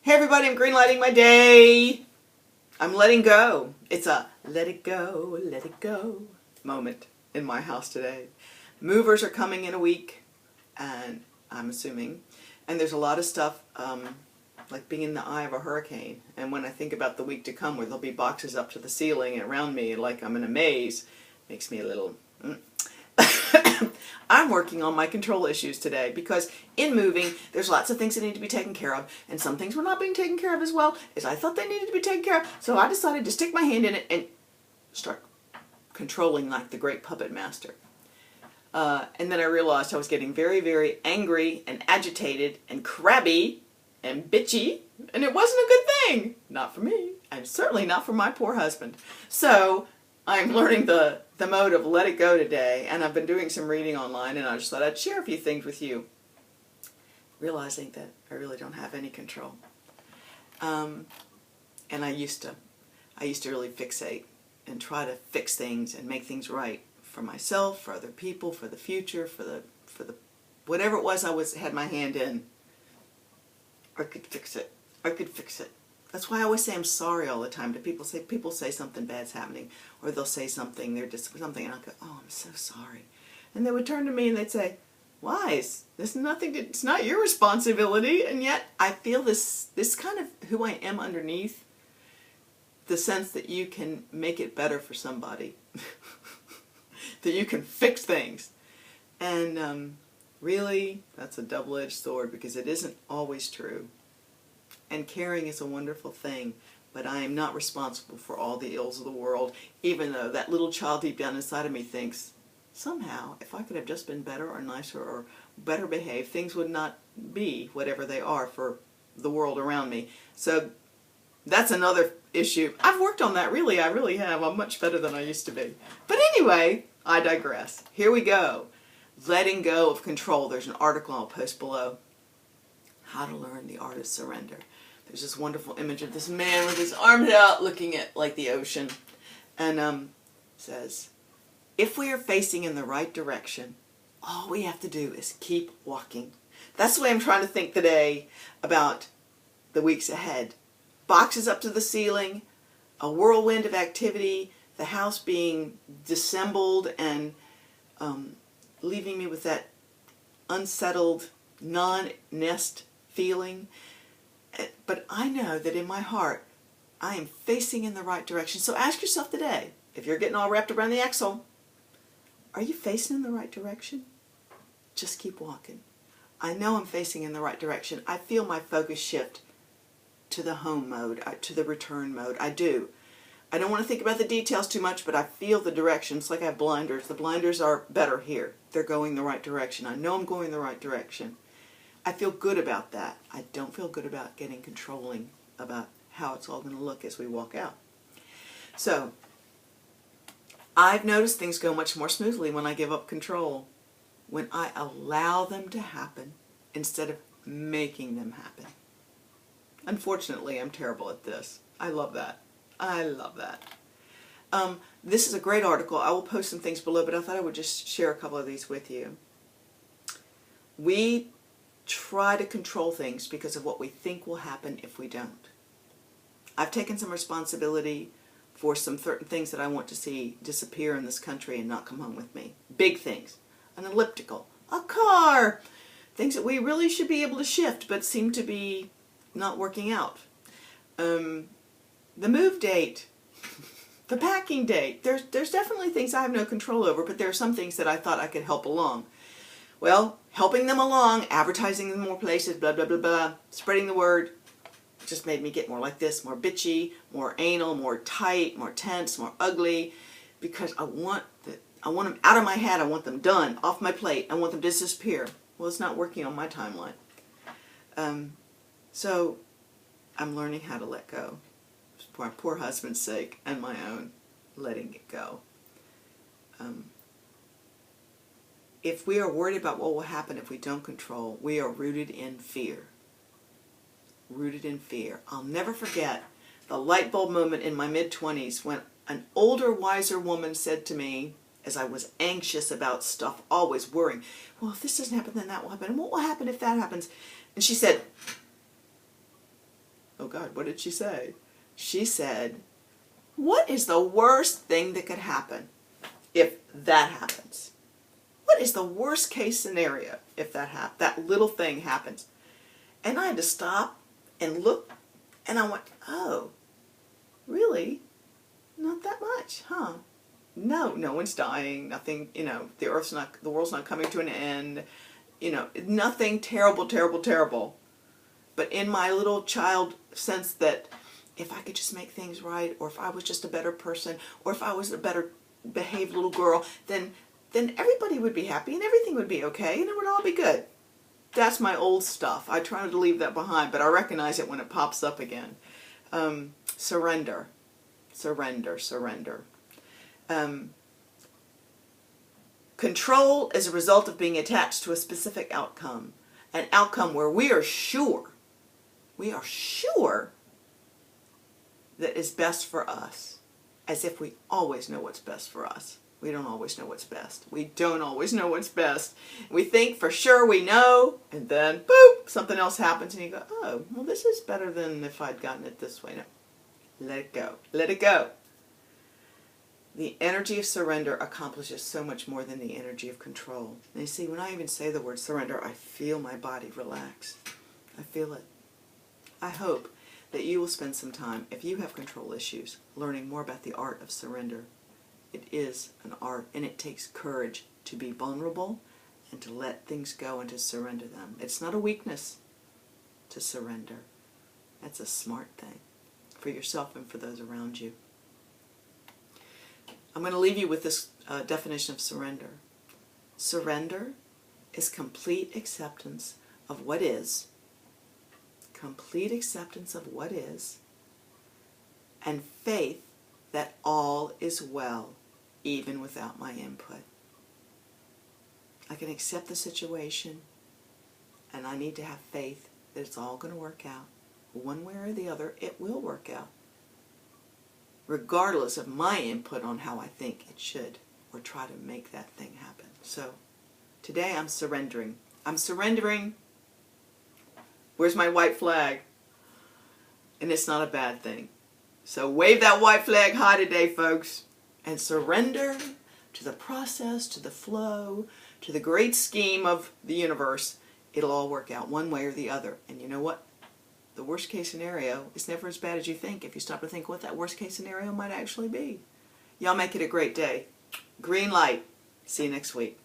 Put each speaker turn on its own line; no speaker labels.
Hey everybody, I'm greenlighting my day. I'm letting go. It's a let it go moment in my house today. Movers are coming in a week, and I'm assuming, and there's a lot of stuff like being in the eye of a hurricane. And when I think about the week to come where there'll be boxes up to the ceiling around me like I'm in a maze, makes me a little... I'm working on my control issues today because in moving, there's lots of things that need to be taken care of, and some things were not being taken care of as well as I thought they needed to be taken care of. So I decided to stick my hand in it and start controlling like the great puppet master. And then I realized I was getting very, very angry and agitated and crabby and bitchy, and it wasn't a good thing. Not for me, and certainly not for my poor husband. So I'm learning the mode of let it go today, and I've been doing some reading online, and I just thought I'd share a few things with you, realizing that I really don't have any control. And I used to really fixate and try to fix things and make things right for myself, for other people, for the future, for the whatever it was had my hand in. I could fix it. I could fix it. That's why I always say I'm sorry all the time to people. People say something bad's happening, or they'll say something, they're just something, and I'll go, oh, I'm so sorry. And they would turn to me and they'd say, why? There's nothing it's not your responsibility. And yet I feel this kind of who I am underneath, the sense that you can make it better for somebody, that you can fix things. And really, that's a double-edged sword because it isn't always true. And caring is a wonderful thing, but I am not responsible for all the ills of the world, even though that little child deep down inside of me thinks, somehow, if I could have just been better or nicer or better behaved, things would not be whatever they are for the world around me. So that's another issue. I've worked on that, really. I really have. I'm much better than I used to be. But anyway, I digress. Here we go. Letting go of control. There's an article I'll post below. How to learn the art of surrender. There's this wonderful image of this man with his arms out looking at like the ocean, and says, if we are facing in the right direction, all we have to do is keep walking. That's the way I'm trying to think today about the weeks ahead. Boxes up to the ceiling, a whirlwind of activity, the house being dissembled and leaving me with that unsettled non-nest feeling. But I know that in my heart, I am facing in the right direction. So ask yourself today, if you're getting all wrapped around the axle, are you facing in the right direction? Just keep walking. I know I'm facing in the right direction. I feel my focus shift to the home mode, to the return mode. I do. I don't want to think about the details too much, but I feel the direction. It's like I have blinders. The blinders are better here. They're going the right direction. I know I'm going the right direction. I feel good about that. I don't feel good about getting controlling about how it's all going to look as we walk out. So, I've noticed things go much more smoothly when I give up control, when I allow them to happen instead of making them happen. Unfortunately, I'm terrible at this. I love that. I love that. This is a great article. I will post some things below, but I thought I would just share a couple of these with you. We try to control things because of what we think will happen if we don't. I've taken some responsibility for some certain things that I want to see disappear in this country and not come home with me. Big things. An elliptical. A car. Things that we really should be able to shift but seem to be not working out. The move date. The packing date. There's definitely things I have no control over, but there are some things that I thought I could help along. Well, helping them along, advertising in more places, blah, blah, blah, blah, spreading the word, just made me get more like this, more bitchy, more anal, more tight, more tense, more ugly, because I want them out of my head. I want them done, off my plate. I want them to disappear. Well, it's not working on my timeline. So I'm learning how to let go, for my poor husband's sake and my own, letting it go. If we are worried about what will happen if we don't control, we are rooted in fear. Rooted in fear. I'll never forget the light bulb moment in my mid-20s when an older, wiser woman said to me, as I was anxious about stuff, always worrying, well, if this doesn't happen, then that will happen. And what will happen if that happens? And she said, oh God, what did she say? She said, what is the worst thing that could happen if that happens? What is the worst case scenario if that little thing happens? And I had to stop and look, and I went, oh, really? Not that much, huh? No, no one's dying, nothing, the world's not coming to an end, nothing terrible, terrible, terrible. But in my little child sense that if I could just make things right, or if I was just a better person, or if I was a better behaved little girl, then everybody would be happy and everything would be okay and it would all be good. That's my old stuff. I try to leave that behind, but I recognize it when it pops up again. Surrender. Surrender, surrender. Control is a result of being attached to a specific outcome. An outcome where we are sure that is best for us, as if we always know what's best for us. We don't always know what's best. We don't always know what's best. We think for sure we know, and then, boop, something else happens, and you go, oh, well, this is better than if I'd gotten it this way. No, let it go. Let it go. The energy of surrender accomplishes so much more than the energy of control. And you see, when I even say the word surrender, I feel my body relax. I feel it. I hope that you will spend some time, if you have control issues, learning more about the art of surrender. It is an art, and it takes courage to be vulnerable and to let things go and to surrender them. It's not a weakness to surrender. That's a smart thing for yourself and for those around you. I'm going to leave you with this definition of surrender. Surrender is complete acceptance of what is, complete acceptance of what is, and faith that all is well, even without my input. I can accept the situation, and I need to have faith that it's all going to work out. One way or the other, it will work out, regardless of my input on how I think it should, or try to make that thing happen. So, today I'm surrendering. I'm surrendering. Where's my white flag? And it's not a bad thing. So wave that white flag high today, folks, and surrender to the process, to the flow, to the great scheme of the universe. It'll all work out one way or the other. And you know what? The worst case scenario is never as bad as you think if you stop to think what that worst case scenario might actually be. Y'all make it a great day. Green light. See you next week.